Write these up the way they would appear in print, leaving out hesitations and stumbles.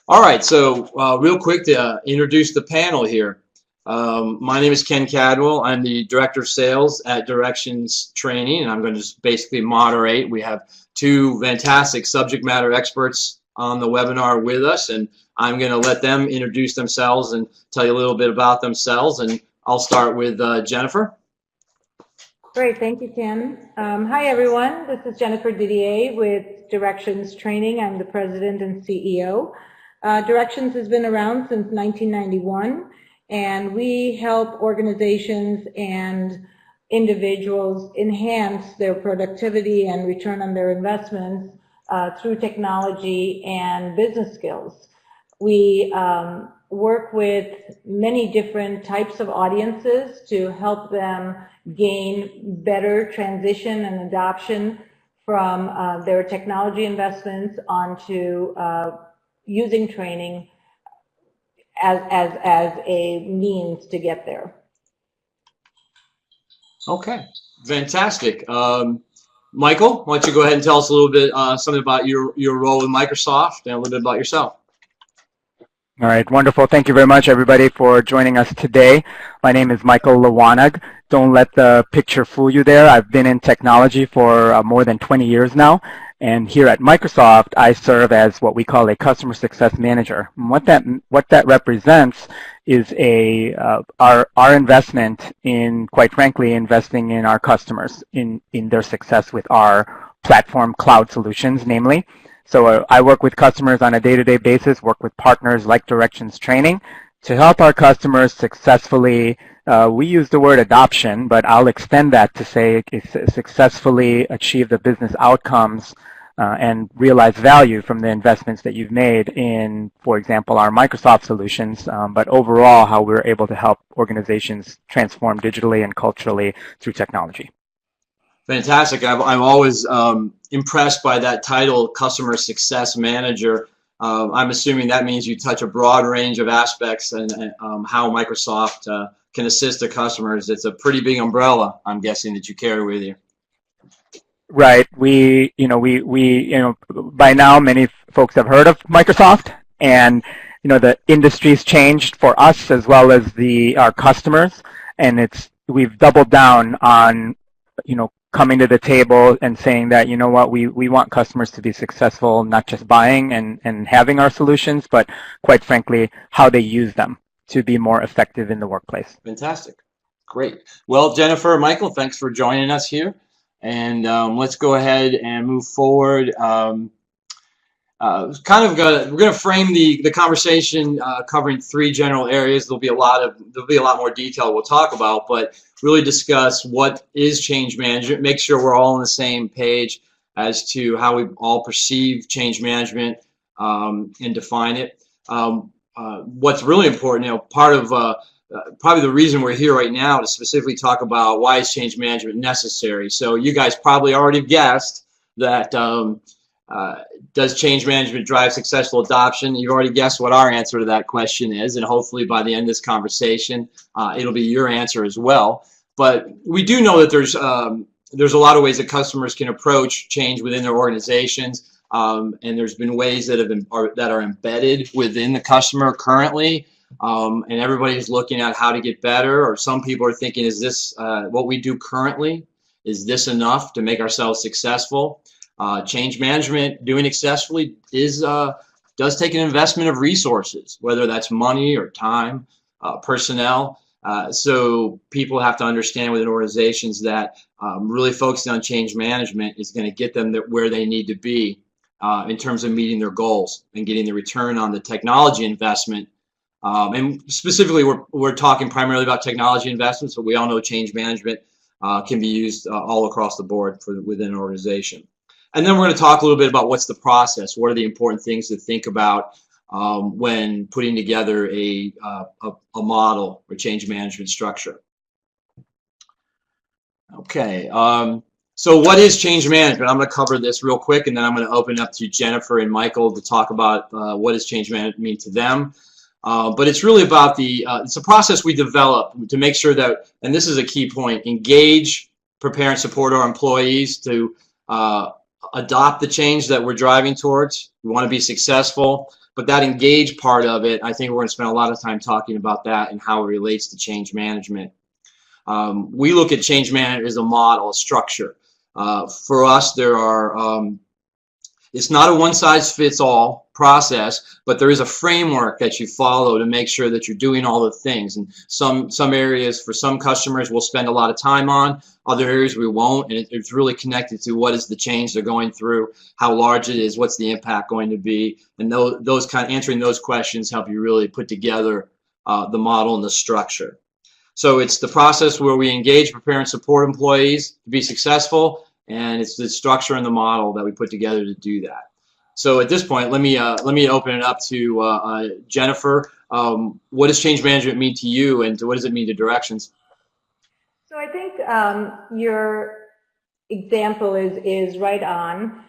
All right, so real quick to introduce the panel here. My name is Ken Cadwell. I'm the Director of Sales at Directions Training, and I'm going to just basically moderate. We have two fantastic subject matter experts on the webinar with us, and I'm going to let them introduce themselves and tell you a little bit about themselves. And I'll start with Jennifer. Great, thank you, Ken. Hi, everyone. This is Jennifer Didier with Directions Training. I'm the President and CEO. Directions has been around since 1991, and we help organizations and individuals enhance their productivity and return on their investments through technology and business skills. We work with many different types of audiences to help them gain better transition and adoption from their technology investments onto using training as a means to get there. Okay, fantastic. Michael, why don't you go ahead and tell us a little bit something about your role with Microsoft and a little bit about yourself. All right, wonderful. Thank you very much, everybody, for joining us today. My name is Michael Lawanag. Don't let the picture fool you there. I've been in technology for more than 20 years now, and here at Microsoft, I serve as what we call a customer success manager. And what that represents is our investment in, quite frankly, investing in our customers in their success with our platform cloud solutions, namely. So I work with customers on a day-to-day basis, work with partners like Directions Training to help our customers successfully, we use the word adoption, but I'll extend that to say successfully achieve the business outcomes and realize value from the investments that you've made in, for example, our Microsoft solutions, but overall how we're able to help organizations transform digitally and culturally through technology. Fantastic. I'm always impressed by that title, Customer Success Manager. I'm assuming that means you touch a broad range of aspects and how Microsoft can assist the customers. It's a pretty big umbrella, I'm guessing, that you carry with you. Right. By now many folks have heard of Microsoft, and the industry's changed for us as well as our customers, and we've doubled down on coming to the table and saying that, we want customers to be successful, not just buying and having our solutions, but quite frankly, how they use them to be more effective in the workplace. Fantastic. Great. Well, Jennifer, Michael, thanks for joining us here. And let's go ahead and move forward. We're going to frame the conversation covering three general areas. There'll be a lot more detail we'll talk about, but really discuss what is change management, make sure we're all on the same page as to how we all perceive change management and define it. What's really important, part of probably the reason we're here right now to specifically talk about why is change management necessary. So you guys probably already guessed that does change management drive successful adoption? You've already guessed what our answer to that question is, and hopefully by the end of this conversation, it'll be your answer as well. But we do know that there's a lot of ways that customers can approach change within their organizations, and there's been ways that are embedded within the customer currently, and everybody's looking at how to get better. Or some people are thinking, is this what we do currently? Is this enough to make ourselves successful? Change management, doing it successfully, does take an investment of resources, whether that's money or time, personnel. So people have to understand within organizations that really focusing on change management is going to get them where they need to be in terms of meeting their goals and getting the return on the technology investment. And specifically, we're talking primarily about technology investments, but we all know change management can be used all across the board within an organization. And then we're going to talk a little bit about what's the process, what are the important things to think about when putting together a model or change management structure. Okay, so what is change management? I'm going to cover this real quick, and then I'm going to open up to Jennifer and Michael to talk about what does change management mean to them. But it's really about it's a process we develop to make sure that, and this is a key point, engage, prepare, and support our employees to adopt the change that we're driving towards. We want to be successful, but that engage part of it, I think we're going to spend a lot of time talking about that and how it relates to change management. We look at change management as a model, a structure. For us, there are it's not a one-size-fits-all process, but there is a framework that you follow to make sure that you're doing all the things. And some areas for some customers we'll spend a lot of time on, other areas we won't, and it's really connected to what is the change they're going through, how large it is, what's the impact going to be, and those kind of answering those questions help you really put together the model and the structure. So it's the process where we engage, prepare, and support employees to be successful, and it's the structure and the model that we put together to do that. So at this point, let me open it up to Jennifer. What does change management mean to you, and what does it mean to Directions? So I think your example is right on.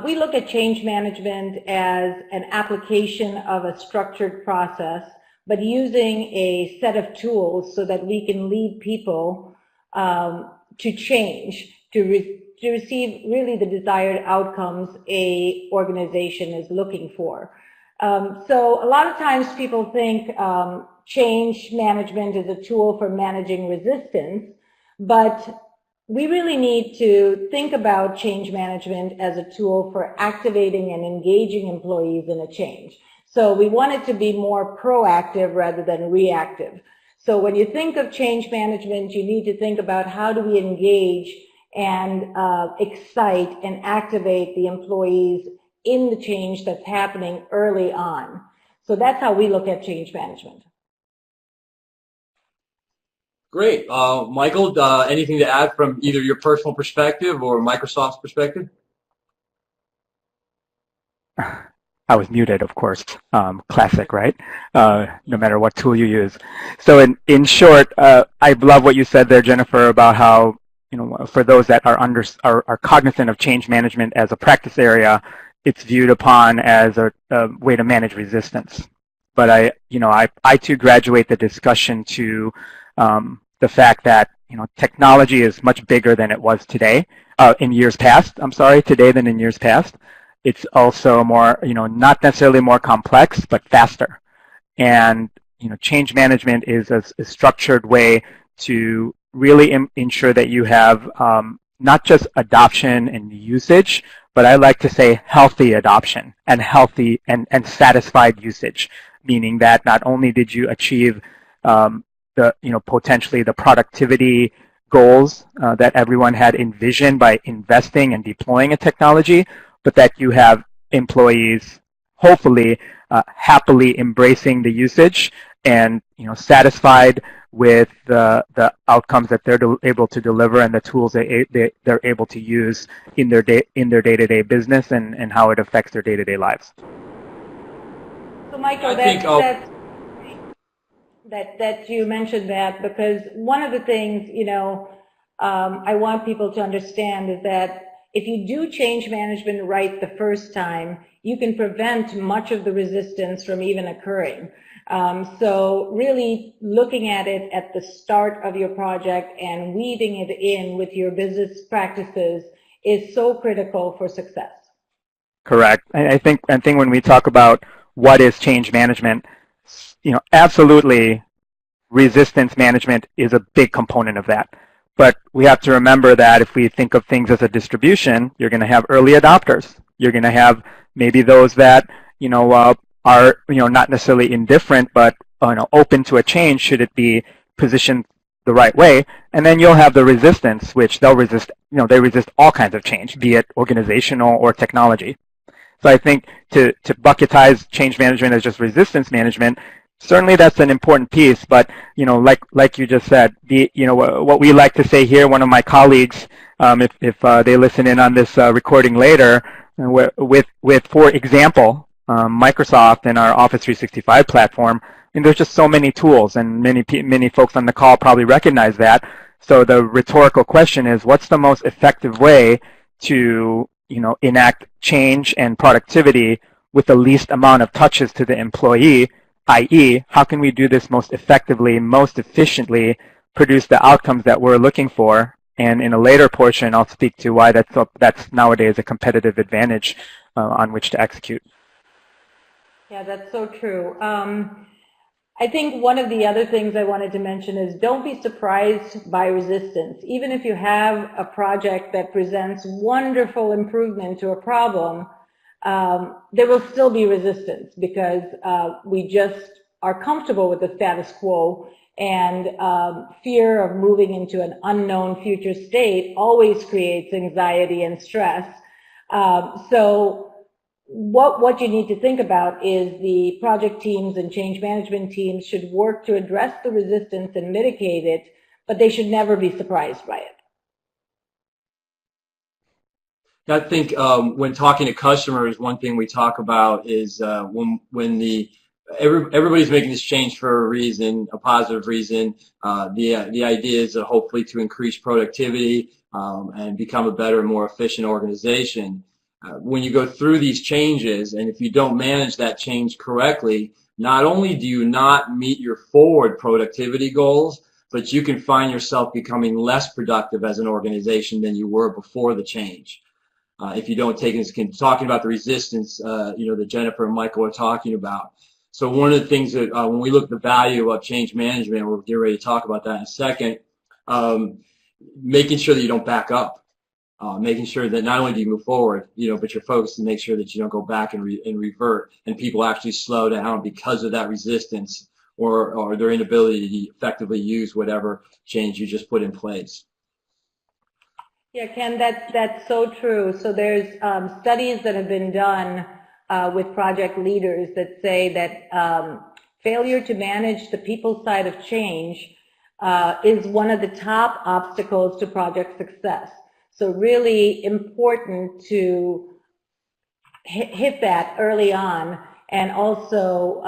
We look at change management as an application of a structured process, but using a set of tools so that we can lead people to change, to receive really the desired outcomes a organization is looking for. So a lot of times people think change management is a tool for managing resistance, but we really need to think about change management as a tool for activating and engaging employees in a change. So we want it to be more proactive rather than reactive. So when you think of change management, you need to think about how do we engage and excite and activate the employees in the change that's happening early on. So that's how we look at change management. Great. Michael, anything to add from either your personal perspective or Microsoft's perspective? I was muted, of course. Classic, right? No matter what tool you use. So in short, I love what you said there, Jennifer, about how, you know, for those that are cognizant of change management as a practice area, it's viewed upon as a way to manage resistance. But I too graduate the discussion to the fact that, you know, technology is much bigger than it was today, in years past. I'm sorry, today than in years past. It's also more, you know, not necessarily more complex, but faster. And, you know, change management is a structured way to really ensure that you have not just adoption and usage, but I like to say healthy adoption and healthy and satisfied usage, meaning that not only did you achieve potentially the productivity goals that everyone had envisioned by investing and deploying a technology, but that you have employees hopefully happily embracing the usage and, you know, satisfied with the outcomes that they're able to deliver and the tools they're able to use in their day-to-day business and how it affects their day-to-day lives. So Michael, that you mentioned that, because one of the things, you know, I want people to understand is that if you do change management right the first time, you can prevent much of the resistance from even occurring. So really looking at it at the start of your project and weaving it in with your business practices is so critical for success. Correct. I think when we talk about what is change management, you know, absolutely resistance management is a big component of that. But we have to remember that if we think of things as a distribution, you're going to have early adopters. You're going to have maybe those that, you know, are, you know, not necessarily indifferent, but open to a change should it be positioned the right way. And then you'll have the resistance, which they'll resist, you know, they resist all kinds of change, be it organizational or technology. So I think to bucketize change management as just resistance management, certainly that's an important piece, but, you know, like you just said, what we like to say here, one of my colleagues, if they listen in on this recording later, with for example, Microsoft and our Office 365 platform, and there's just so many tools, and many folks on the call probably recognize that. So the rhetorical question is, what's the most effective way to, you know, enact change and productivity with the least amount of touches to the employee, i.e., how can we do this most effectively, most efficiently, produce the outcomes that we're looking for, And in a later portion, I'll speak to why that's nowadays a competitive advantage on which to execute. Yeah, that's so true. I think one of the other things I wanted to mention is don't be surprised by resistance. Even if you have a project that presents wonderful improvement to a problem, there will still be resistance because we just are comfortable with the status quo, and fear of moving into an unknown future state always creates anxiety and stress. So what you need to think about is the project teams and change management teams should work to address the resistance and mitigate it, but they should never be surprised by it. I think when talking to customers, one thing we talk about is everybody's making this change for a reason, a positive reason. The idea is hopefully to increase productivity and become a better, more efficient organization. When you go through these changes, and if you don't manage that change correctly, not only do you not meet your forward productivity goals, but you can find yourself becoming less productive as an organization than you were before the change. If you don't take into talking about the resistance, that Jennifer and Michael are talking about. So one of the things that when we look at the value of change management, we'll get ready to talk about that in a second, making sure that you don't back up. Making sure that not only do you move forward, but you're focused to make sure that you don't go back and revert, and people actually slow down because of that resistance or their inability to effectively use whatever change you just put in place. Yeah, Ken, that's so true. So there's studies that have been done with project leaders that say that failure to manage the people side of change is one of the top obstacles to project success. So really important to hit that early on. And also,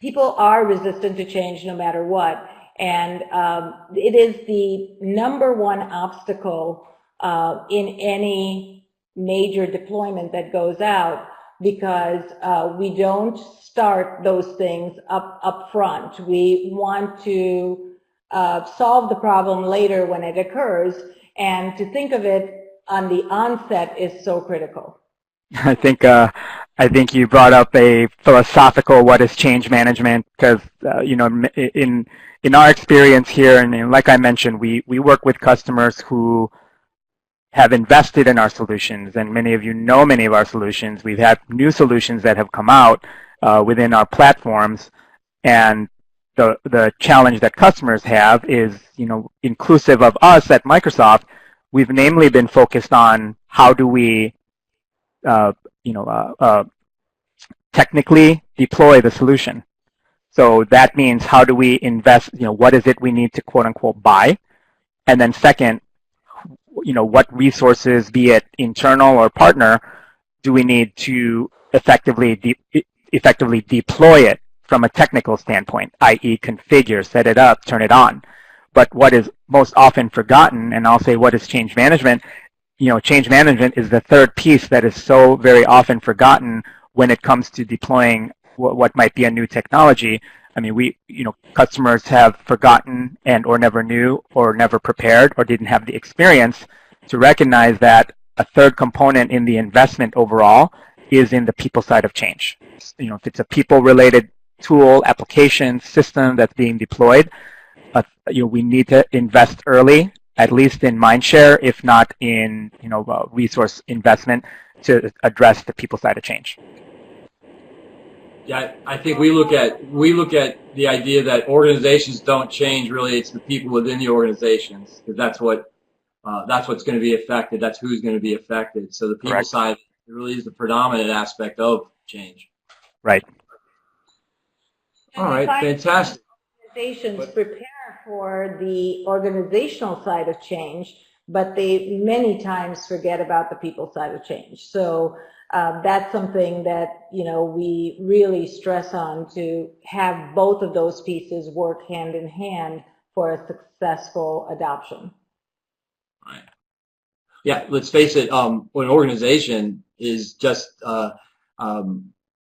people are resistant to change no matter what. And it is the #1 obstacle in any major deployment that goes out, because we don't start those things up front. We want to solve the problem later when it occurs. And to think of it on the onset is so critical. I think you brought up a philosophical what is change management, because in our experience here, and like I mentioned, we work with customers who have invested in our solutions, and many of you know many of our solutions. We've had new solutions that have come out within our platforms, and the challenge that customers have is, inclusive of us at Microsoft, we've namely been focused on how do we, technically deploy the solution. So that means how do we invest, what is it we need to quote unquote buy? And then second, what resources, be it internal or partner, do we need to effectively deploy it from a technical standpoint, i.e. configure, set it up, turn it on. But what is most often forgotten, and I'll say what is change management, change management is the third piece that is so very often forgotten when it comes to deploying what might be a new technology. I mean, customers have forgotten or never knew or never prepared or didn't have the experience to recognize that a third component in the investment overall is in the people side of change. If it's a people-related tool, application, system that's being deployed, we need to invest early, at least in mindshare, if not in resource investment, to address the people side of change. Yeah, I think we look at the idea that organizations don't change. Really, it's the people within the organizations, because that's what's going to be affected. That's who's going to be affected. So the people Correct. side really is the predominant aspect of change. Right. All right, fantastic. Organizations prepare for the organizational side of change, but they many times forget about the people side of change. So that's something that we really stress on, to have both of those pieces work hand in hand for a successful adoption. Right. Yeah, let's face it. An organization is just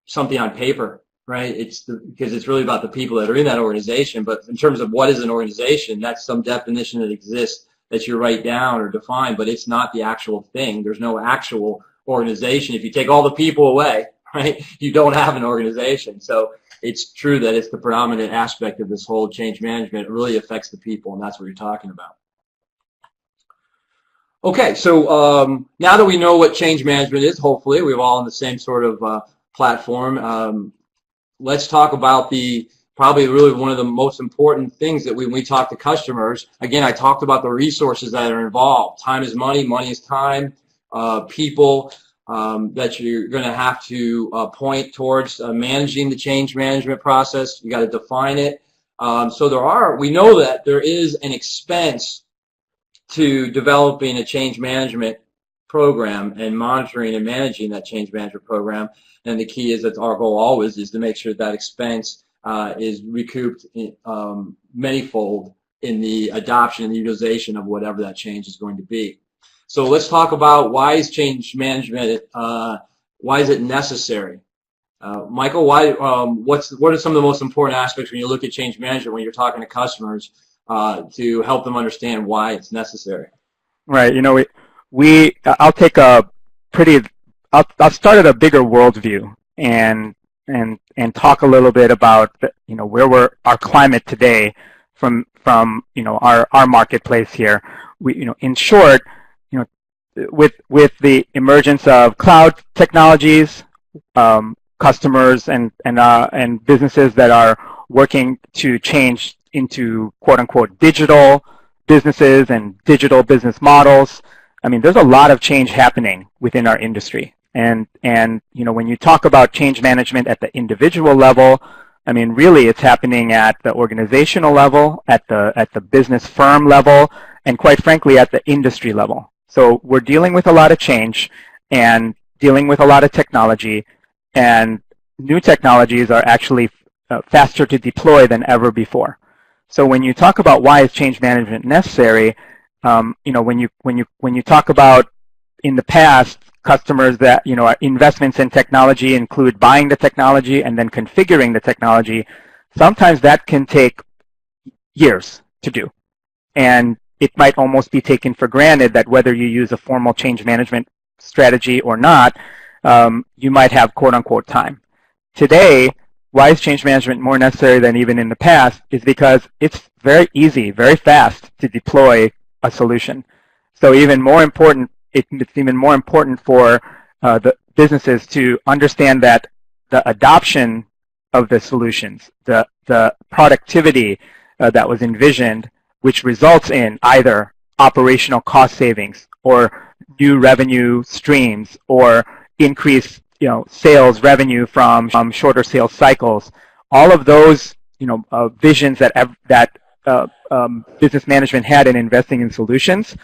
something on paper, right? Because it's really about the people that are in that organization. But in terms of what is an organization, that's some definition that exists that you write down or define, but it's not the actual thing. There's no actual organization. If you take all the people away, right, you don't have an organization. So it's true that it's the predominant aspect of this whole change management. It really affects the people, and that's what you're talking about. Okay, so now that we know what change management is, hopefully we're all on the same sort of platform. Let's talk about probably really one of the most important things that when we talk to customers. Again, I talked about the resources that are involved. Time is money, money is time, people that you're going to have to point towards managing the change management process. You got to define it. So we know that there is an expense to developing a change management program and monitoring and managing that change management program. And the key is that our goal always is to make sure that expense is recouped manyfold in the adoption and the utilization of whatever that change is going to be. So let's talk about why is change management, why is it necessary? Michael, what are some of the most important aspects when you look at change management when you're talking to customers to help them understand why it's necessary? Right. You know, I'll take I'll start at a bigger worldview and talk a little bit about where our climate today from our marketplace here. In short, with the emergence of cloud technologies, customers and businesses that are working to change into quote unquote digital businesses and digital business models. I mean, there's a lot of change happening within our industry. And when you talk about change management at the individual level, I mean, really it's happening at the organizational level, at the business firm level, and quite frankly at the industry level. So we're dealing with a lot of change and dealing with a lot of technology, and new technologies are actually faster to deploy than ever before. So when you talk about why is change management necessary, when you talk about in the past, customers that our investments in technology include buying the technology and then configuring the technology. Sometimes that can take years to do, and it might almost be taken for granted that whether you use a formal change management strategy or not, you might have quote unquote time. Today, why is change management more necessary than even in the past is because it's very easy, very fast to deploy a solution. So even more important, it's even more important for the businesses to understand that the adoption of the solutions, the productivity that was envisioned, which results in either operational cost savings or new revenue streams or increased sales revenue from shorter sales cycles. All of those visions that business management had in investing in solutions,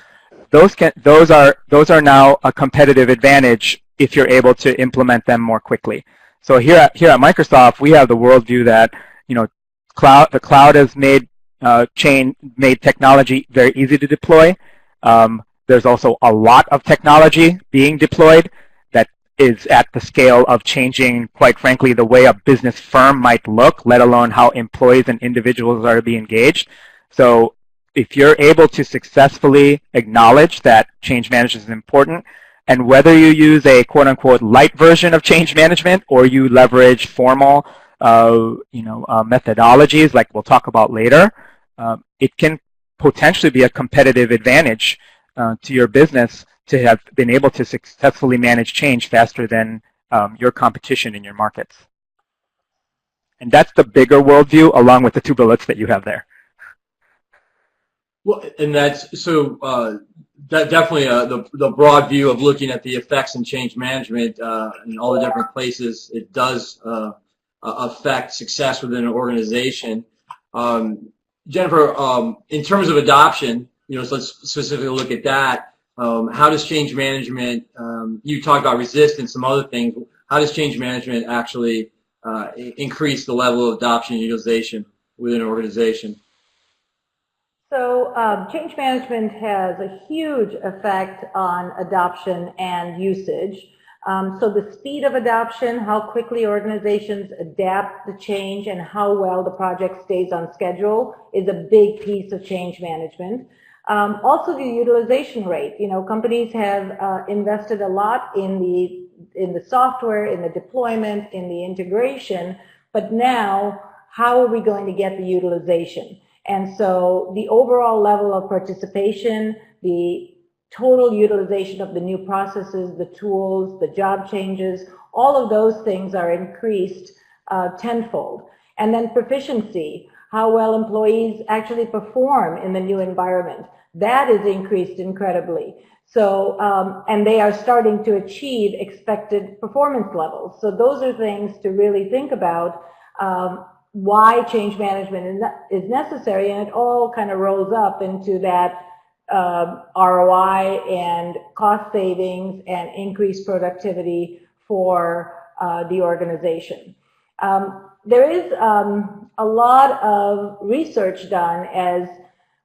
those are now a competitive advantage if you're able to implement them more quickly. So here at Microsoft, we have the worldview that the cloud has made technology very easy to deploy. There's also a lot of technology being deployed that is at the scale of changing, quite frankly, the way a business firm might look, let alone how employees and individuals are to be engaged. So if you're able to successfully acknowledge that change management is important, and whether you use a quote-unquote light version of change management or you leverage formal methodologies like we'll talk about later, it can potentially be a competitive advantage to your business to have been able to successfully manage change faster than your competition in your markets. And that's the bigger worldview along with the two bullets that you have there. Well, and that's so that definitely the broad view of looking at the effects in change management in all the different places it does affect success within an organization. Jennifer, in terms of adoption, so let's specifically look at that. How does change management? You talked about resistance, some other things. How does change management actually increase the level of adoption and utilization within an organization? So change management has a huge effect on adoption and usage. So the speed of adoption, how quickly organizations adapt the change, and how well the project stays on schedule is a big piece of change management. Also the utilization rate. You know, companies have invested a lot in the software, in the deployment, in the integration, but now how are we going to get the utilization? And so the overall level of participation, the total utilization of the new processes, the tools, the job changes, all of those things are increased tenfold. And then proficiency, how well employees actually perform in the new environment, that is increased incredibly. So, and they are starting to achieve expected performance levels. So those are things to really think about, why change management is necessary, and it all kind of rolls up into that ROI and cost savings and increased productivity for the organization. There is a lot of research done as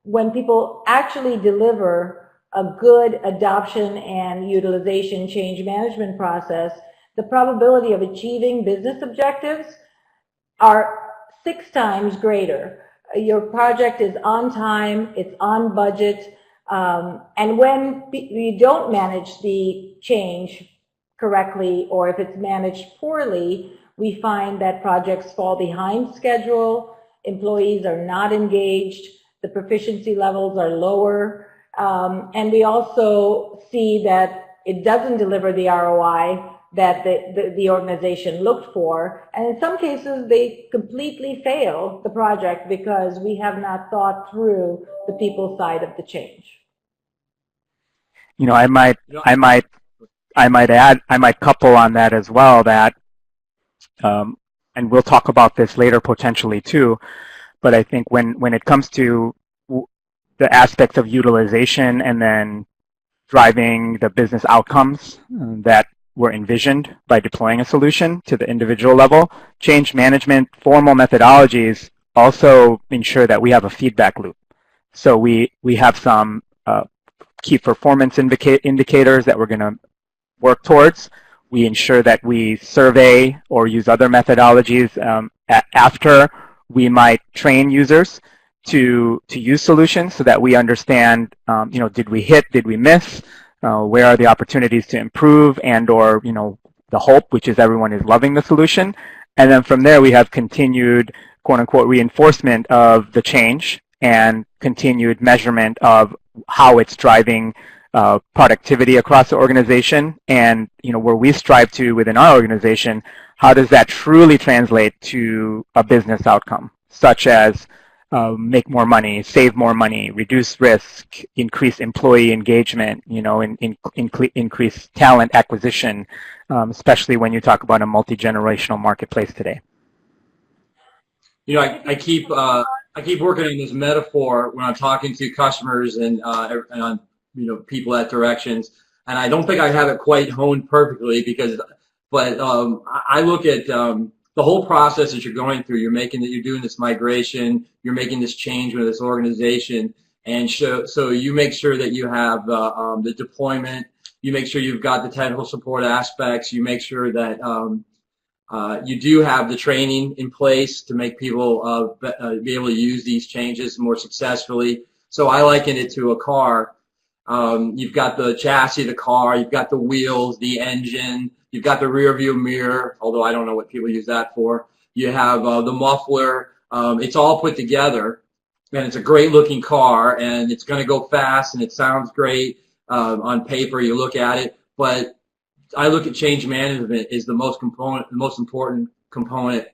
when people actually deliver a good adoption and utilization change management process, the probability of achieving business objectives are 6 times greater. Your project is on time, it's on budget, and when you don't manage the change correctly, or if it's managed poorly, we find that projects fall behind schedule, employees are not engaged, the proficiency levels are lower, and we also see that it doesn't deliver the ROI that the organization looked for, and in some cases they completely fail the project because we have not thought through the people side of the change. You know, I might couple on that as well, that and we'll talk about this later potentially too, but I think when it comes to the aspects of utilization and then driving the business outcomes that were envisioned by deploying a solution to the individual level, change management formal methodologies also ensure that we have a feedback loop. So we have some key performance indicators that we're going to work towards. We ensure that we survey or use other methodologies after we might train users to use solutions, so that we understand, you know, did we hit, did we miss, where are the opportunities to improve, and or, you know, the hope, which is everyone is loving the solution. And then from there we have continued quote unquote reinforcement of the change and continued measurement of how it's driving productivity across the organization, and, you know, where we strive to within our organization, how does that truly translate to a business outcome, such as make more money, save more money, reduce risk, increase employee engagement, you know, increase talent acquisition, especially when you talk about a multi-generational marketplace today. You know, I keep working on this metaphor when I'm talking to customers and on, you know, people at Directions, and I don't think I have it quite honed perfectly but I look at the whole process that you're going through. You're doing this migration, you're making this change with this organization, and so you make sure that you have the deployment, you make sure you've got the technical support aspects, you make sure that you do have the training in place to make people be able to use these changes more successfully. So I liken it to a car. You've got the chassis of the car, you've got the wheels, the engine, you've got the rear view mirror, although I don't know what people use that for. You have the muffler. It's all put together, and it's a great looking car, and it's going to go fast, and it sounds great on paper. You look at it, but I look at change management as the most important component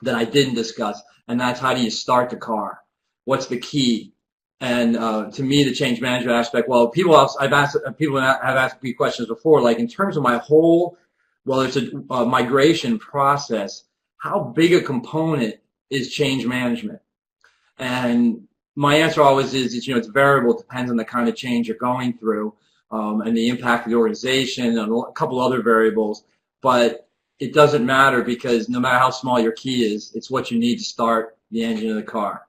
that I didn't discuss, and that's how do you start the car? What's the key? And to me, the change management aspect, well, people have asked me questions before, like in terms of my whole, well, it's a migration process, how big a component is change management? And my answer always is, you know, it's variable. It depends on the kind of change you're going through and the impact of the organization and a couple other variables. But it doesn't matter, because no matter how small your key is, it's what you need to start the engine of the car.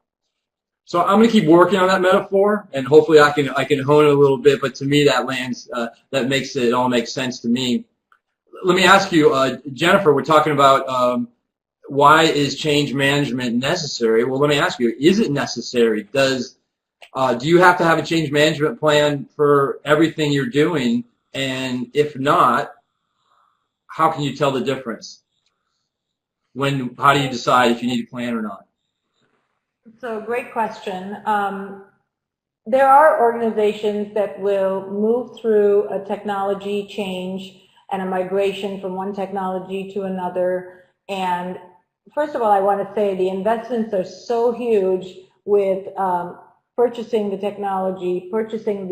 So I'm going to keep working on that metaphor, and hopefully I can hone it a little bit. But to me, that lands, that makes it all make sense to me. Let me ask you, Jennifer. We're talking about why is change management necessary? Well, let me ask you: is it necessary? Does do you have to have a change management plan for everything you're doing? And if not, how can you tell the difference? How do you decide if you need a plan or not? So great question. There are organizations that will move through a technology change and a migration from one technology to another. And first of all, I want to say the investments are so huge with purchasing the technology, purchasing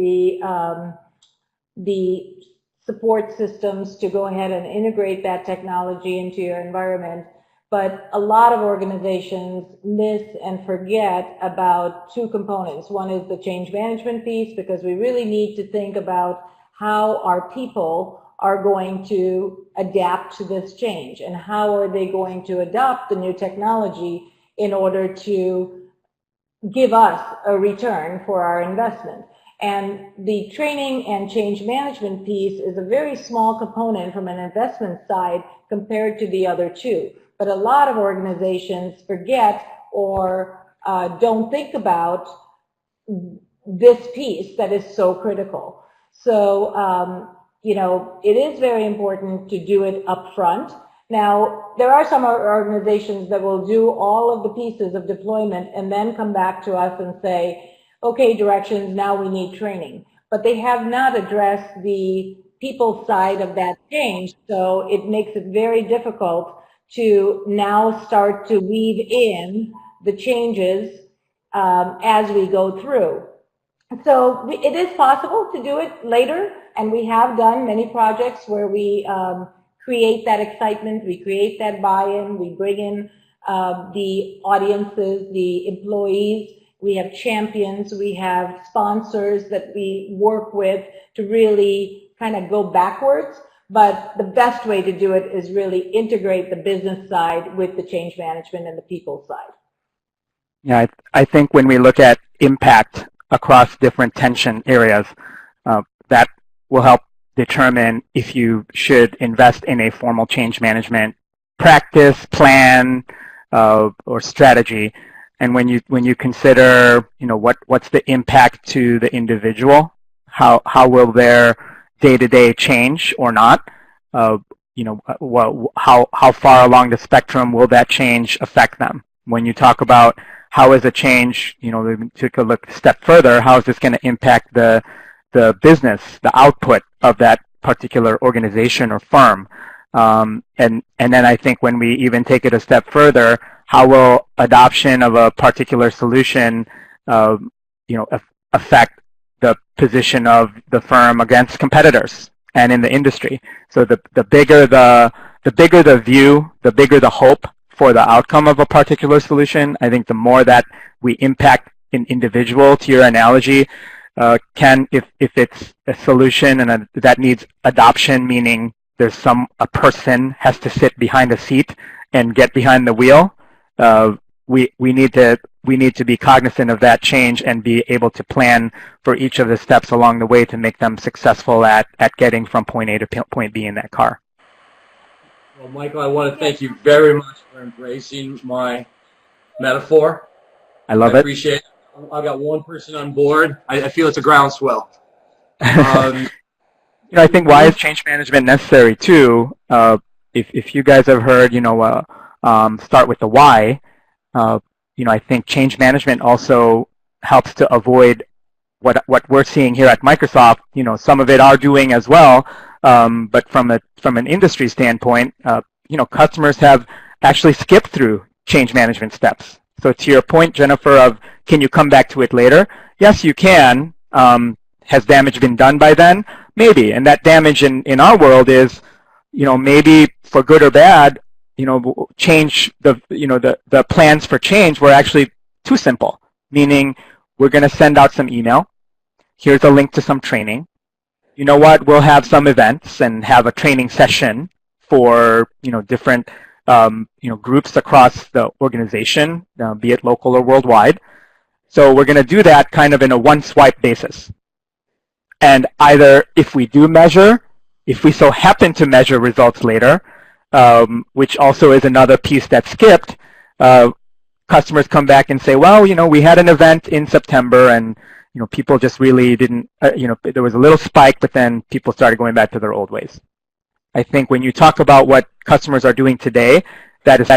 the support systems to go ahead and integrate that technology into your environment. But a lot of organizations miss and forget about two components. One is the change management piece, because we really need to think about how our people are going to adapt to this change and how are they going to adopt the new technology in order to give us a return for our investment. And the training and change management piece is a very small component from an investment side compared to the other two. But a lot of organizations forget or don't think about this piece that is so critical. So, you know, it is very important to do it up front. Now, there are some organizations that will do all of the pieces of deployment and then come back to us and say, okay, directions, now we need training. But they have not addressed the people side of that change, so it makes it very difficult to now start to weave in the changes as we go through. So it is possible to do it later, and we have done many projects where we create that excitement, we create that buy-in, we bring in the audiences, the employees, we have champions, we have sponsors that we work with to really kind of go backwards. But the best way to do it is really integrate the business side with the change management and the people side. Yeah, I think when we look at impact across different tension areas, that will help determine if you should invest in a formal change management practice, plan, or strategy. And when you consider, you know, what's the impact to the individual, how will their day-to-day change or not? You know, how far along the spectrum will that change affect them? When you talk about how is a change, you know, we took a look a step further, how is this going to impact the business, the output of that particular organization or firm? And then I think when we even take it a step further, how will adoption of a particular solution, you know, affect the position of the firm against competitors and in the industry? So the bigger the view, the bigger the hope for the outcome of a particular solution. I think the more that we impact an individual, to your analogy, if it's a solution and that needs adoption, meaning there's a person has to sit behind a seat and get behind the wheel, we need to be cognizant of that change and be able to plan for each of the steps along the way to make them successful at getting from point A to point B in that car. Well, Michael, I want to thank you very much for embracing my metaphor. I love it. I appreciate it. I've got one person on board. I feel it's a groundswell. You know, I think why is change management necessary too? If you guys have heard, you know, start with the why. You know, I think change management also helps to avoid what we're seeing here at Microsoft. You know, some of it are doing as well, but from an industry standpoint, you know, customers have actually skipped through change management steps. So to your point, Jennifer, of can you come back to it later? Yes, you can. Has damage been done by then? Maybe. And that damage in our world is, you know, maybe for good or bad, you know, the plans for change were actually too simple, meaning we're going to send out some email. Here's a link to some training. You know what? We'll have some events and have a training session for, you know, different you know, groups across the organization, be it local or worldwide. So we're going to do that kind of in a one-swipe basis. And either if we do measure, if we so happen to measure results later, which also is another piece that's skipped, customers come back and say, well, we had an event in September and, people just really didn't, there was a little spike, but then people started going back to their old ways. I think when you talk about what customers are doing today, it's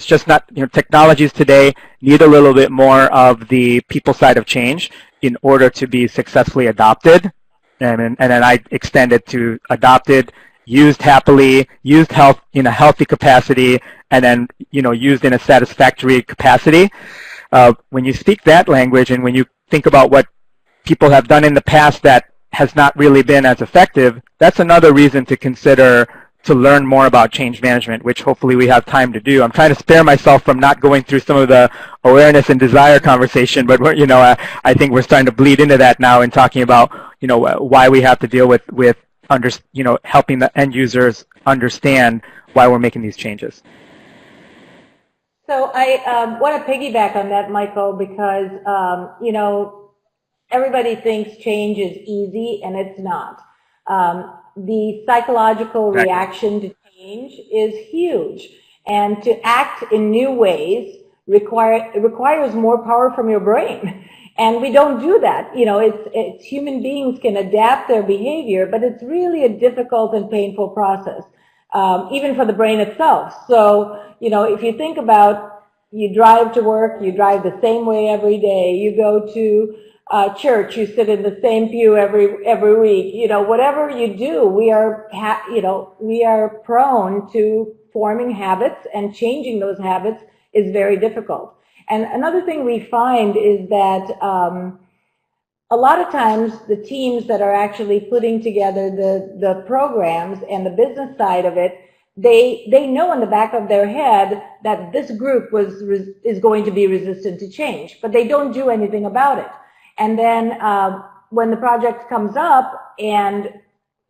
just not, technologies today need a little bit more of the people side of change in order to be successfully adopted. And then I extend it to adopted, used happily, used in a healthy capacity, and then, used in a satisfactory capacity. When you speak that language and when you think about what people have done in the past that has not really been as effective, that's another reason to consider to learn more about change management, which hopefully we have time to do. I'm trying to spare myself from not going through some of the awareness and desire conversation, but I think we're starting to bleed into that now in talking about why we have to deal with helping the end users understand why we're making these changes. So I want to piggyback on that, Michael, because everybody thinks change is easy, and it's not. The psychological reaction to change is huge, and to act in new ways requires more power from your brain, and we don't do that. It's human beings can adapt their behavior, but it's really a difficult and painful process, even for the brain itself. So, if you think about, you drive to work, you drive the same way every day, you go to church, you sit in the same pew every week. Whatever you do, we are prone to forming habits, and changing those habits is very difficult. And another thing we find is that a lot of times the teams that are actually putting together the programs and the business side of it, they know in the back of their head that this group is going to be resistant to change, but they don't do anything about it. And then when the project comes up and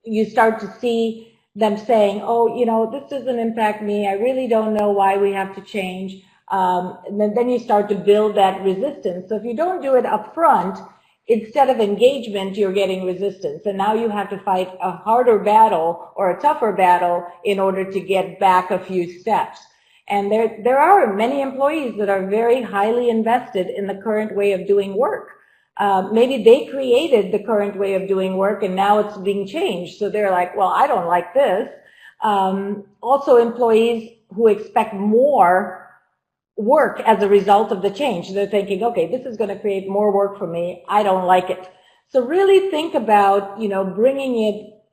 you start to see them saying, oh, this doesn't impact me, I really don't know why we have to change, and then you start to build that resistance. So if you don't do it up front, instead of engagement, you're getting resistance. And now you have to fight a harder battle or a tougher battle in order to get back a few steps. And there are many employees that are very highly invested in the current way of doing work. Maybe they created the current way of doing work and now it's being changed. So they're like, well, I don't like this. Also employees who expect more work as a result of the change. They're thinking, okay, this is going to create more work for me. I don't like it. So really think about, bringing it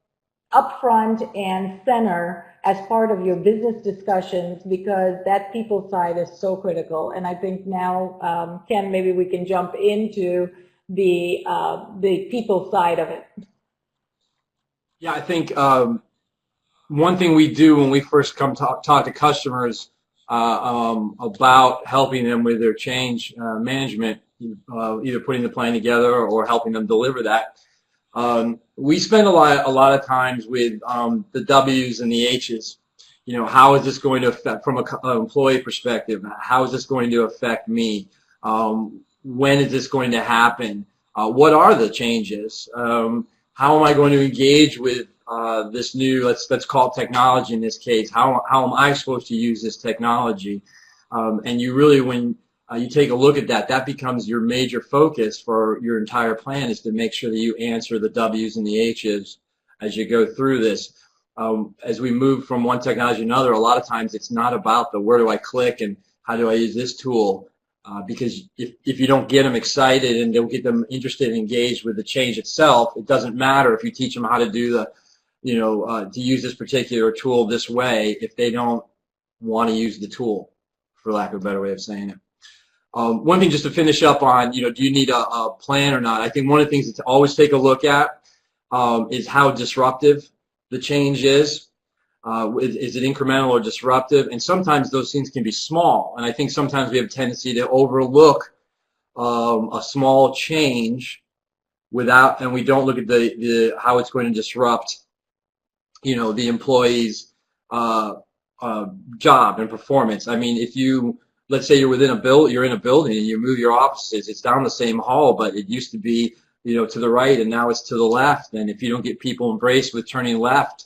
up front and center as part of your business discussions, because that people side is so critical. And I think now, Ken, maybe we can jump into the people side of it. Yeah, I think one thing we do when we first come talk to customers about helping them with their change management, either putting the plan together or helping them deliver that, we spend a lot of times with the W's and the H's. How is this going to affect, from an employee perspective, how is this going to affect me? When is this going to happen? What are the changes? How am I going to engage with this new, let's call it technology in this case? How am I supposed to use this technology? And you really, when you take a look at that, that becomes your major focus for your entire plan, is to make sure that you answer the W's and the H's as you go through this. As we move from one technology to another, a lot of times it's not about the where do I click and how do I use this tool, because if you don't get them excited and don't get them interested and engaged with the change itself, it doesn't matter if you teach them how to do the, to use this particular tool this way if they don't want to use the tool, for lack of a better way of saying it. One thing just to finish up on, do you need a plan or not? I think one of the things to always take a look at is how disruptive the change is. Is it incremental or disruptive? And sometimes those things can be small. And I think sometimes we have a tendency to overlook a small change and we don't look at the how it's going to disrupt, the employee's job and performance. I mean, if let's say you're in a building and you move your offices, it's down the same hall, but it used to be, to the right and now it's to the left. And if you don't get people embraced with turning left,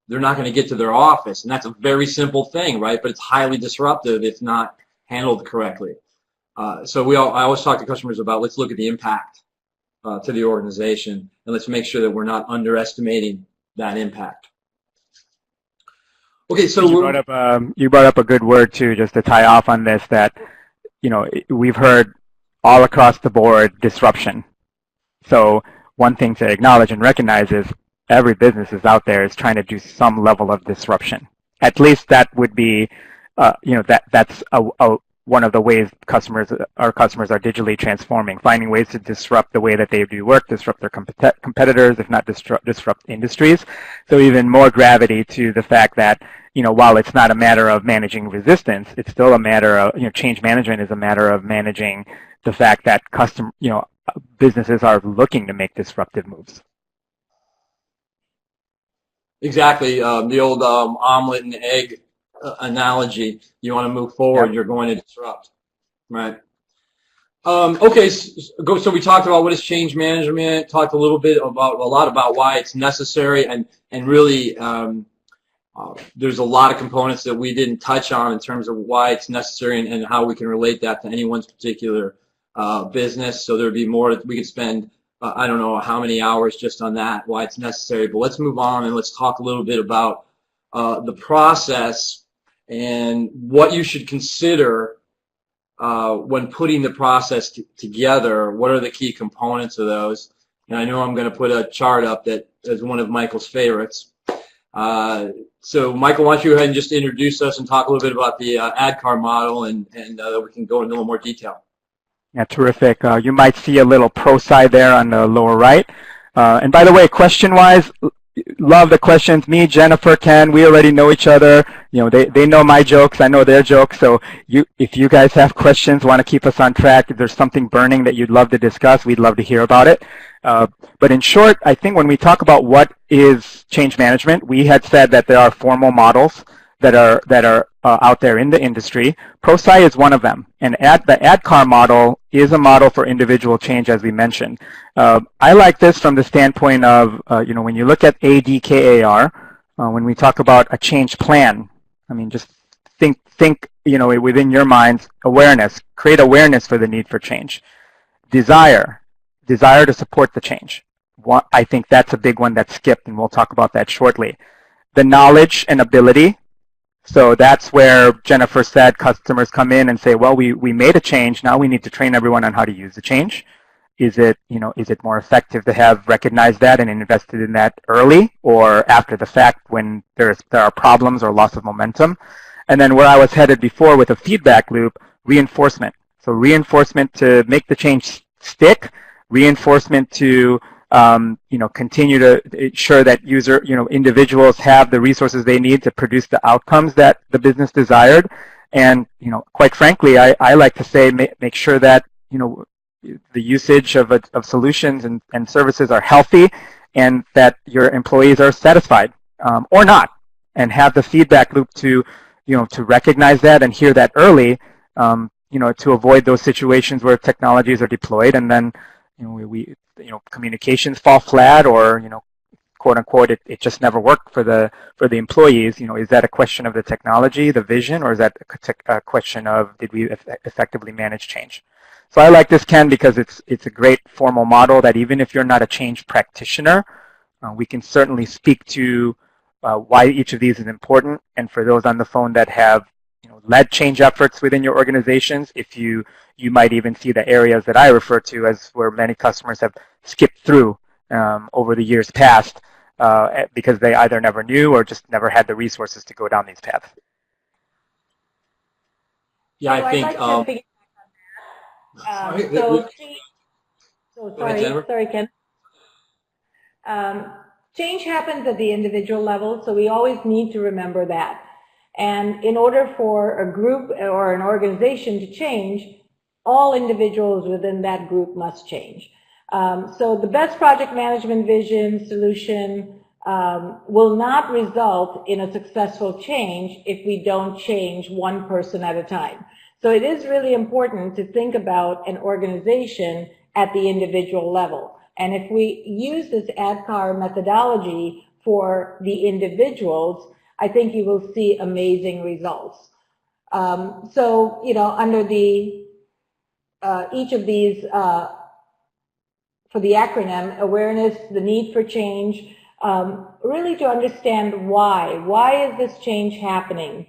they're not going to get to their office. And that's a very simple thing, right? But it's highly disruptive if not handled correctly. So I always talk to customers about, let's look at the impact to the organization, and let's make sure that we're not underestimating that impact. Okay, so you brought up a good word too, just to tie off on this, that we've heard all across the board disruption. So one thing to acknowledge and recognize is every business is out there is trying to do some level of disruption. At least that would be, that's one of the ways our customers are digitally transforming, finding ways to disrupt the way that they do work, disrupt their competitors, if not disrupt industries. So even more gravity to the fact that, while it's not a matter of managing resistance, it's still a matter of, change management is a matter of managing the fact that businesses are looking to make disruptive moves. Exactly. The old omelet and egg analogy. You want to move forward, Yep. You're going to disrupt. Right. Okay, so we talked about what is change management, talked a lot about why it's necessary, and really there's a lot of components that we didn't touch on in terms of why it's necessary and how we can relate that to anyone's particular business. So there'd be more, we could spend I don't know how many hours just on that, why it's necessary. But let's move on and let's talk a little bit about the process and what you should consider when putting the process together. What are the key components of those? And I know I'm going to put a chart up that is one of Michael's favorites. So Michael, why don't you go ahead and just introduce us and talk a little bit about the ADKAR model, and we can go into a little more detail. Yeah, terrific. You might see a little pro side there on the lower right. And by the way, question-wise, love the questions. Me, Jennifer, Ken, we already know each other. They know my jokes. I know their jokes. So if you guys have questions, want to keep us on track, if there's something burning that you'd love to discuss, we'd love to hear about it. But in short, I think when we talk about what is change management, we had said that there are formal models that are out there in the industry. ProSci is one of them, and the ADKAR model is a model for individual change, as we mentioned. I like this from the standpoint of when you look at ADKAR, when we talk about a change plan. I mean, just think within your minds, awareness, create awareness for the need for change. Desire to support the change. I think that's a big one that's skipped, and we'll talk about that shortly. The knowledge and ability. So that's where Jennifer said customers come in and say, well, we made a change. Now we need to train everyone on how to use the change. Is it more effective to have recognized that and invested in that early, or after the fact when there are problems or loss of momentum? And then where I was headed before with a feedback loop, reinforcement. So reinforcement to make the change stick, reinforcement to continue to ensure that individuals have the resources they need to produce the outcomes that the business desired. And, quite frankly, I like to say, make sure that, the usage of solutions and services are healthy, and that your employees are satisfied, or not, and have the feedback loop to recognize that and hear that early, to avoid those situations where technologies are deployed and then, communications fall flat, or quote unquote it just never worked for the employees. Is that a question of the technology, the vision, or is that a question of did we effectively manage change? So I like this, Ken, because it's a great formal model that even if you're not a change practitioner, we can certainly speak to why each of these is important. And for those on the phone that have led change efforts within your organizations, if you might even see the areas that I refer to as where many customers have skipped through over the years past because they either never knew or just never had the resources to go down these paths. Yeah, I think. Sorry, Ken. Change happens at the individual level, so we always need to remember that. And in order for a group or an organization to change, all individuals within that group must change. So the best project management vision solution will not result in a successful change if we don't change one person at a time. So it is really important to think about an organization at the individual level. And if we use this ADKAR methodology for the individuals, I think you will see amazing results. So, under the each of these, for the acronym, awareness, the need for change, really to understand why. Why is this change happening?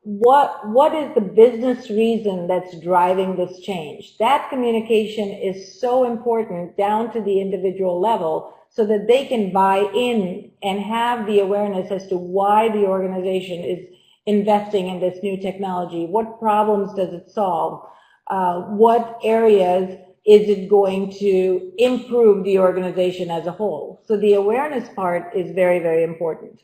What is the business reason that's driving this change? That communication is so important down to the individual level so that they can buy in and have the awareness as to why the organization is investing in this new technology. What problems does it solve? What areas is it going to improve the organization as a whole? So the awareness part is very, very important.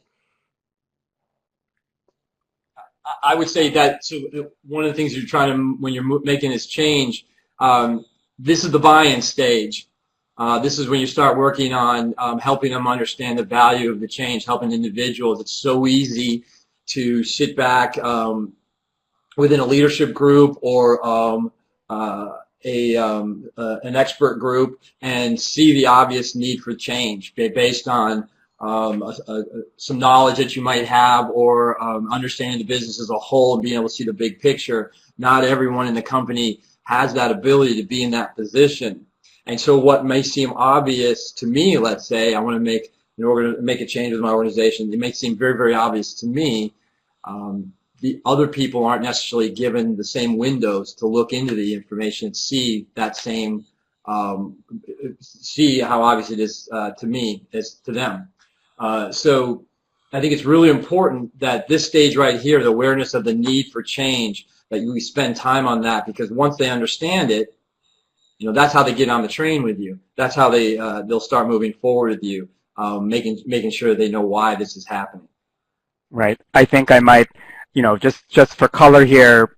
I would say that, so one of the things you're trying to, when you're making this change, this is the buy-in stage. This is when you start working on helping them understand the value of the change, helping individuals. It's so easy to sit back within a leadership group or an expert group and see the obvious need for change based on some knowledge that you might have or understanding the business as a whole and being able to see the big picture. Not everyone in the company has that ability to be in that position. And so what may seem obvious to me, let's say I want to make a change with my organization, it may seem very, very obvious to me. The other people aren't necessarily given the same windows to look into the information and see that same, see how obvious it is to me as to them. So I think it's really important that this stage right here, the awareness of the need for change, that we spend time on that, because once they understand it, that's how they get on the train with you. That's how they'll start moving forward with you, making sure they know why this is happening. Right. I think I might, just for color here,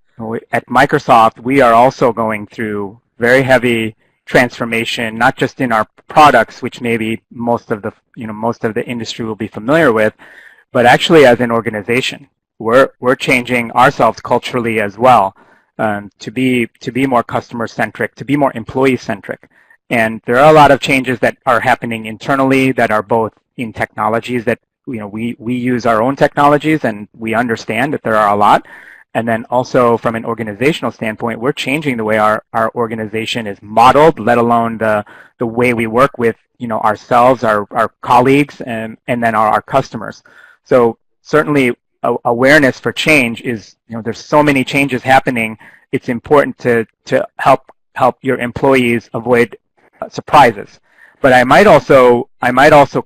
at Microsoft, we are also going through very heavy transformation, not just in our products, which maybe most of the industry will be familiar with, but actually as an organization. We're changing ourselves culturally as well, to be more customer centric, to be more employee centric. And there are a lot of changes that are happening internally that are both in technologies that we use our own technologies, and we understand that there are a lot. And then also from an organizational standpoint, we're changing the way our organization is modeled, let alone the way we work with ourselves, our colleagues, and then our customers. So certainly awareness for change is, there's so many changes happening. It's important to help your employees avoid surprises. But I might also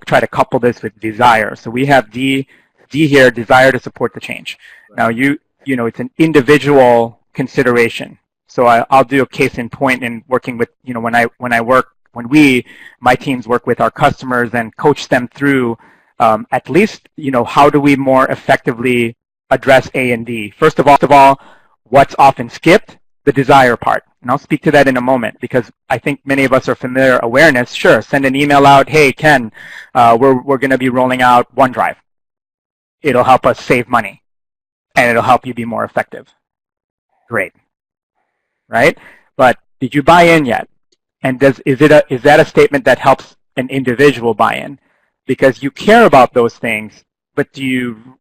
try to couple this with desire. So we have D here, desire to support the change. Now it's an individual consideration. So I'll do a case in point in working with, my teams work with our customers and coach them through at least, how do we more effectively address A and D? First of all, what's often skipped? The desire part. And I'll speak to that in a moment, because I think many of us are familiar. Awareness, sure, send an email out, hey, Ken, we're going to be rolling out OneDrive. It'll help us save money, and it'll help you be more effective. Great, right? But did you buy in yet? And is that a statement that helps an individual buy in? Because you care about those things, but do you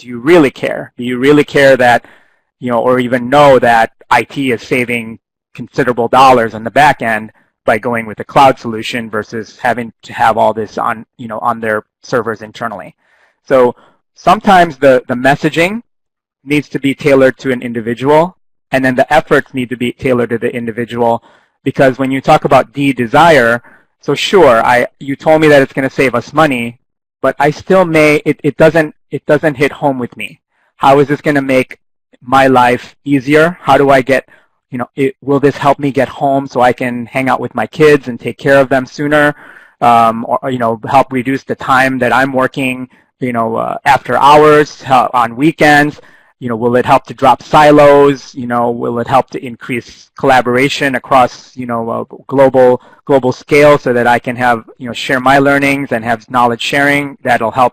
really care? Do you really care that, or even know that IT is saving considerable dollars on the back end by going with a cloud solution versus having to have all this on their servers internally? So sometimes the messaging needs to be tailored to an individual, and then the efforts need to be tailored to the individual, because when you talk about desire, so sure, you told me that it's going to save us money, but I still it doesn't hit home with me. How is this going to make my life easier? How do I get, will this help me get home so I can hang out with my kids and take care of them sooner? Or help reduce the time that I'm working, after hours, on weekends? Will it help to drop silos? Will it help to increase collaboration across, a global scale, so that I can have, share my learnings and have knowledge sharing that'll help,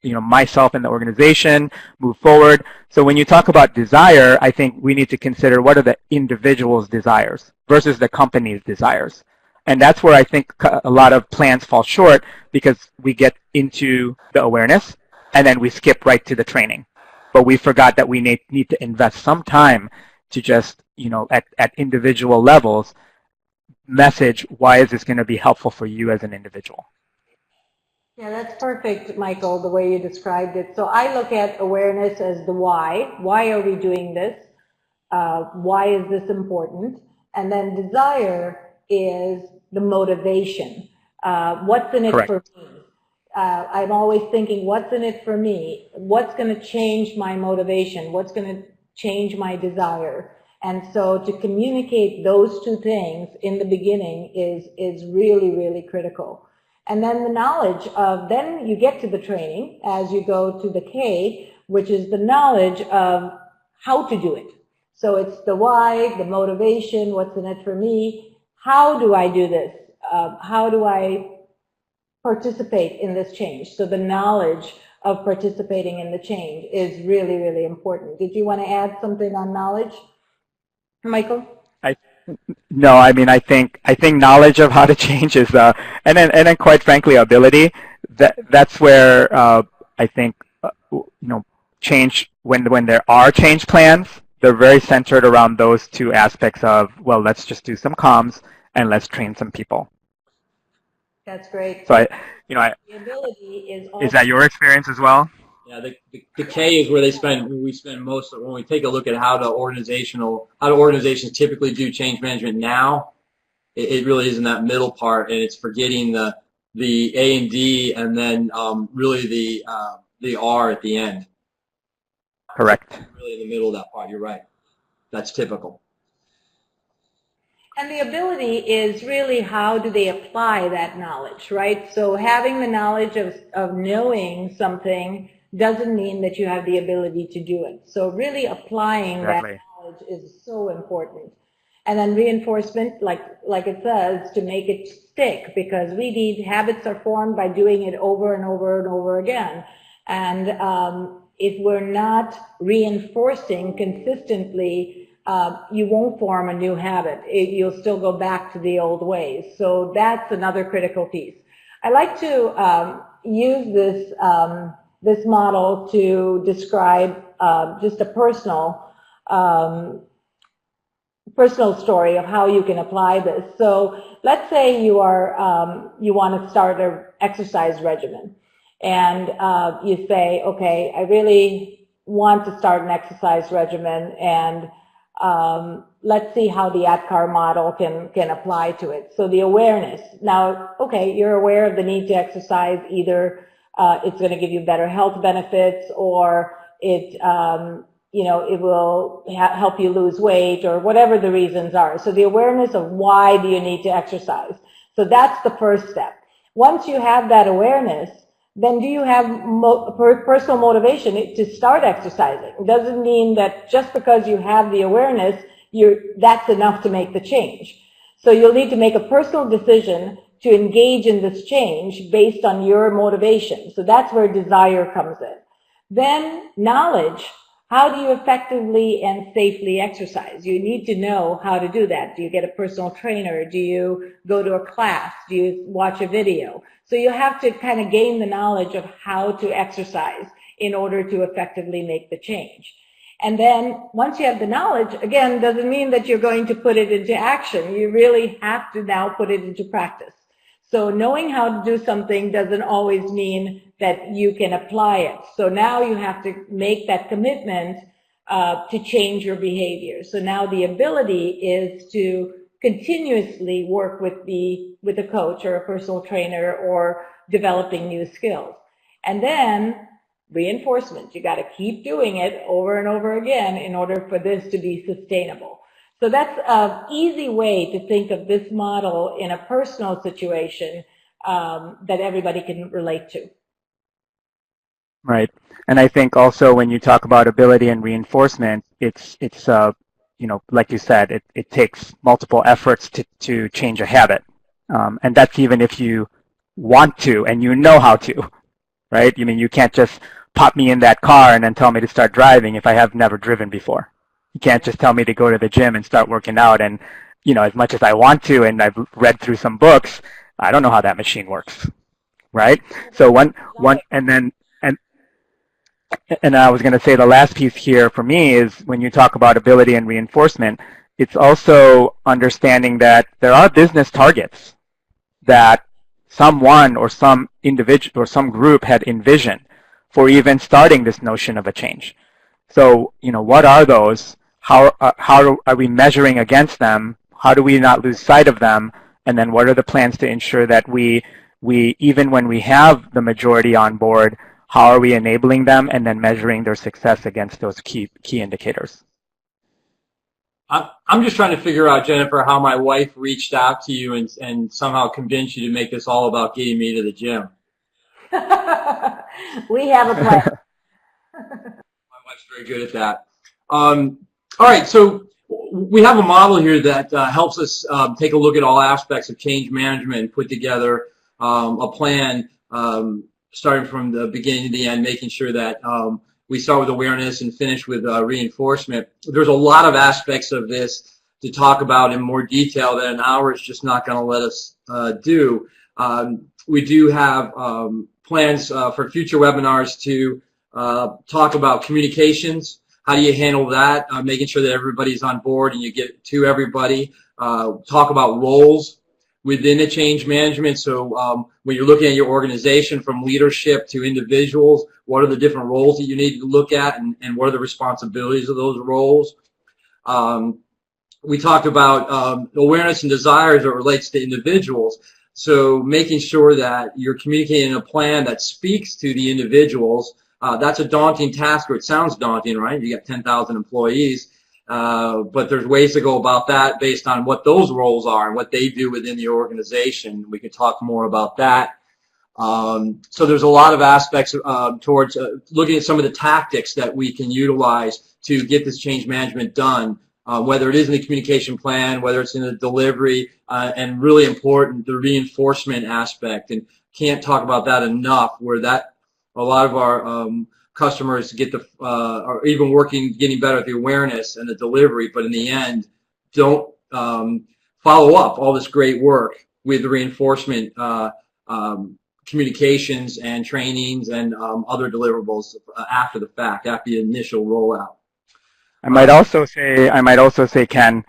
myself and the organization move forward? So when you talk about desire, I think we need to consider what are the individual's desires versus the company's desires. And that's where I think a lot of plans fall short, because we get into the awareness and then we skip right to the training. but we forgot that we need to invest some time to just, at individual levels, message why is this going to be helpful for you as an individual. Yeah, that's perfect, Michael, the way you described it. So I look at awareness as the why. Why are we doing this? Why is this important? And then desire is the motivation. What's in it Correct. for me? I'm always thinking, what's in it for me? What's going to change my motivation? What's going to change my desire? And so to communicate those two things in the beginning is really, really critical. And then the knowledge of, then you get to the training as you go to the K, which is the knowledge of how to do it. So it's the why, the motivation, what's in it for me, how do I do this? How do I participate in this change? So the knowledge of participating in the change is really, really important. Did you want to add something on knowledge, Michael? No, I mean, I think knowledge of how to change is, and then quite frankly, ability. That's where I think, change, when there are change plans, they're very centered around those two aspects of, well, let's just do some comms and let's train some people. That's great. So the ability is that your experience as well? Yeah, the K is where we spend most of, when we take a look at how do organizations typically do change management now. It really is in that middle part, and it's forgetting the A and D, and then really the R at the end. Correct. Really in the middle of that part. You're right. That's typical. And the ability is really how do they apply that knowledge, right? So having the knowledge of knowing something doesn't mean that you have the ability to do it. So really applying Exactly. that knowledge is so important. And then reinforcement, like it says, to make it stick, because we need, habits are formed by doing it over and over and over again. And if we're not reinforcing consistently, you won't form a new habit. You'll still go back to the old ways. So that's another critical piece. I like to use this model to describe just a personal story of how you can apply this. So let's say you want to start an exercise regimen, and you say, okay, I really want to start an exercise regimen, and let's see how the ADKAR model can apply to it. So the awareness. Now, okay, you're aware of the need to exercise. Either it's going to give you better health benefits, or it will help you lose weight, or whatever the reasons are. So the awareness of why do you need to exercise. So that's the first step. Once you have that awareness, then do you have personal motivation to start exercising? It doesn't mean that just because you have the awareness, that's enough to make the change. So you'll need to make a personal decision to engage in this change based on your motivation. So that's where desire comes in. Then knowledge. How do you effectively and safely exercise? You need to know how to do that. Do you get a personal trainer? Do you go to a class? Do you watch a video? So you have to kind of gain the knowledge of how to exercise in order to effectively make the change. And then once you have the knowledge, again, doesn't mean that you're going to put it into action. You really have to now put it into practice. So knowing how to do something doesn't always mean that you can apply it. So now you have to make that commitment to change your behavior. So now the ability is to continuously work with a coach or a personal trainer, or developing new skills. And then reinforcement. You got to keep doing it over and over again in order for this to be sustainable. So that's an easy way to think of this model in a personal situation that everybody can relate to. Right. And I think also when you talk about ability and reinforcement, it's like you said, it takes multiple efforts to change a habit. And that's even if you want to and you know how to, right? I mean, you can't just pop me in that car and then tell me to start driving if I have never driven before. You can't just tell me to go to the gym and start working out, and as much as I want to, and I've read through some books, I don't know how that machine works, right? So one and And I was going to say the last piece here for me is when you talk about ability and reinforcement, it's also understanding that there are business targets that someone or some individual or some group had envisioned for even starting this notion of a change. So, what are those? How are we measuring against them? How do we not lose sight of them? And then what are the plans to ensure that we even when we have the majority on board, how are we enabling them and then measuring their success against those key indicators? I'm just trying to figure out, Jennifer, how my wife reached out to you and somehow convinced you to make this all about getting me to the gym. We have a plan. My wife's very good at that. All right, so we have a model here that helps us take a look at all aspects of change management and put together a plan starting from the beginning to the end, making sure that we start with awareness and finish with reinforcement. There's a lot of aspects of this to talk about in more detail that an hour is just not going to let us do. We do have plans for future webinars to talk about communications. How do you handle that? Making sure that everybody's on board and you get to everybody. Talk about roles within the change management. So when you're looking at your organization from leadership to individuals, what are the different roles that you need to look at and what are the responsibilities of those roles? We talked about awareness and desire as it relates to individuals. So making sure that you're communicating a plan that speaks to the individuals. That's a daunting task, or it sounds daunting, right? You got 10,000 employees. But there's ways to go about that based on what those roles are and what they do within the organization. We could talk more about that. So there's a lot of aspects towards looking at some of the tactics that we can utilize to get this change management done, whether it is in the communication plan, whether it's in the delivery, and really important, the reinforcement aspect. And can't talk about that enough, where that a lot of our customers get the are even getting better at the awareness and the delivery, but in the end don't follow up all this great work with the reinforcement communications and trainings and other deliverables after the fact, after the initial rollout. I might also say, Ken,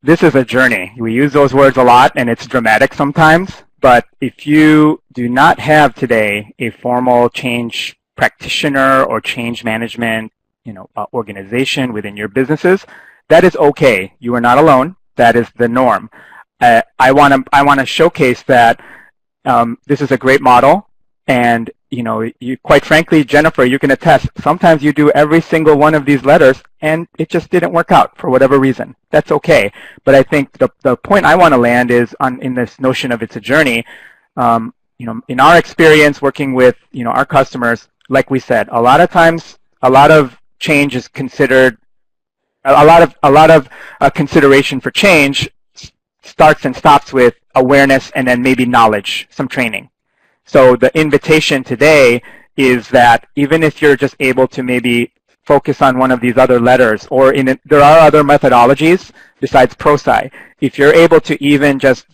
this is a journey. We use those words a lot, and it's dramatic sometimes. But if you do not have today a formal change practitioner or change management, organization within your businesses, that is okay. You are not alone. That is the norm. I want to showcase that this is a great model, and you quite frankly, Jennifer, you can attest. Sometimes you do every single one of these letters, and it just didn't work out for whatever reason. That's okay. But I think the point I want to land is in this notion of it's a journey. In our experience working with our customers, like we said, a lot of times, a lot of change is considered. A lot of consideration for change starts and stops with awareness and then maybe knowledge, some training. So the invitation today is that even if you're just able to maybe focus on one of these other letters, or there are other methodologies besides ProSci. If you're able to even just,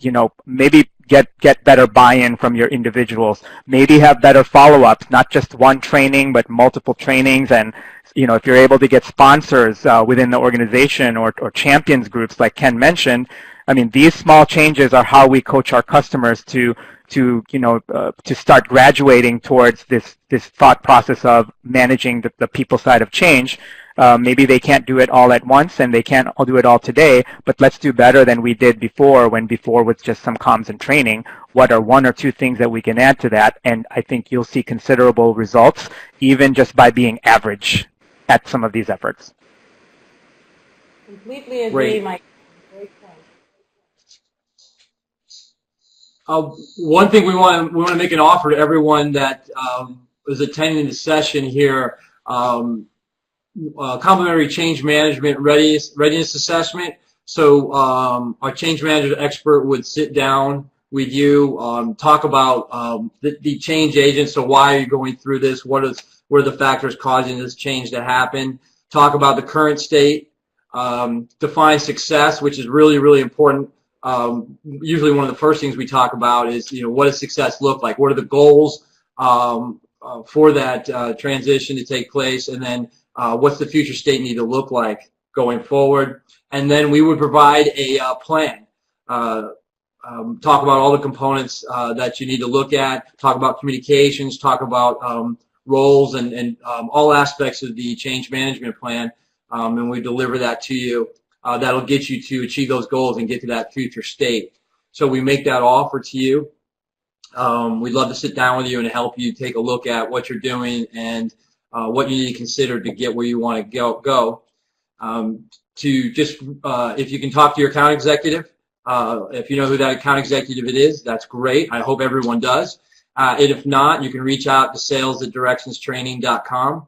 maybe get better buy-in from your individuals, maybe have better follow-ups, not just one training, but multiple trainings, and if you're able to get sponsors within the organization or champions groups like Ken mentioned, I mean, these small changes are how we coach our customers to start graduating towards this thought process of managing the people side of change. Maybe they can't do it all at once, and they can't all do it all today, but let's do better than we did before, when before was just some comms and training. What are one or two things that we can add to that? And I think you'll see considerable results, even just by being average at some of these efforts. Completely agree, Mike. Great point. One thing we want to make an offer to everyone that is attending the session here. Complimentary change management readiness assessment. So our change management expert would sit down with you, talk about the change agent. So why are you going through this? What are the factors causing this change to happen? Talk about the current state. Define success, which is really, really important. Usually one of the first things we talk about is, what does success look like? What are the goals? for that transition to take place, and then what's the future state need to look like going forward. And then we would provide a plan. Talk about all the components that you need to look at, talk about communications, talk about roles and all aspects of the change management plan, and we deliver that to you. That'll get you to achieve those goals and get to that future state. So we make that offer to you. We'd love to sit down with you and help you take a look at what you're doing and what you need to consider to get where you want to go. To just, if you can talk to your account executive, if you know who that account executive it is, that's great. I hope everyone does. And if not, you can reach out to sales@directionstraining.com,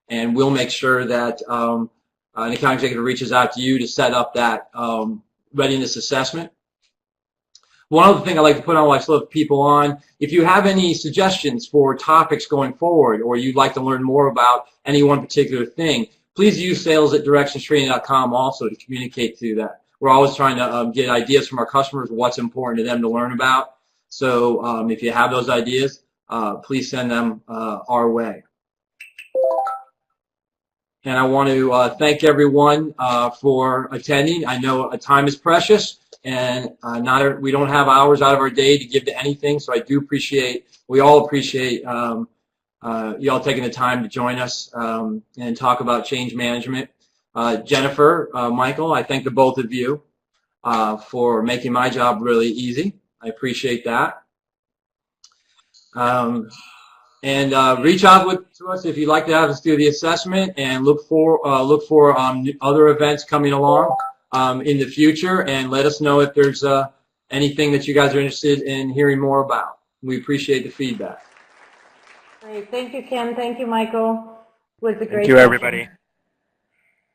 and we'll make sure that an account executive reaches out to you to set up that readiness assessment. One other thing I like to put on while I still have people on, if you have any suggestions for topics going forward, or you'd like to learn more about any one particular thing, please use sales@directionstraining.com also to communicate to that. We're always trying to get ideas from our customers, what's important to them to learn about. So if you have those ideas, please send them our way. And I want to thank everyone for attending. I know time is precious, and we don't have hours out of our day to give to anything, so I do appreciate, we all appreciate you all taking the time to join us and talk about change management. Jennifer, Michael, I thank the both of you for making my job really easy. I appreciate that. And reach out to us if you'd like to have us do the assessment, and look for other events coming along in the future, and let us know if there's anything that you guys are interested in hearing more about. We appreciate the feedback. Great. Thank you, Ken. Thank you, Michael. It was a great Thank you, everybody.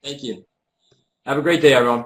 Thank you. Have a great day, everyone.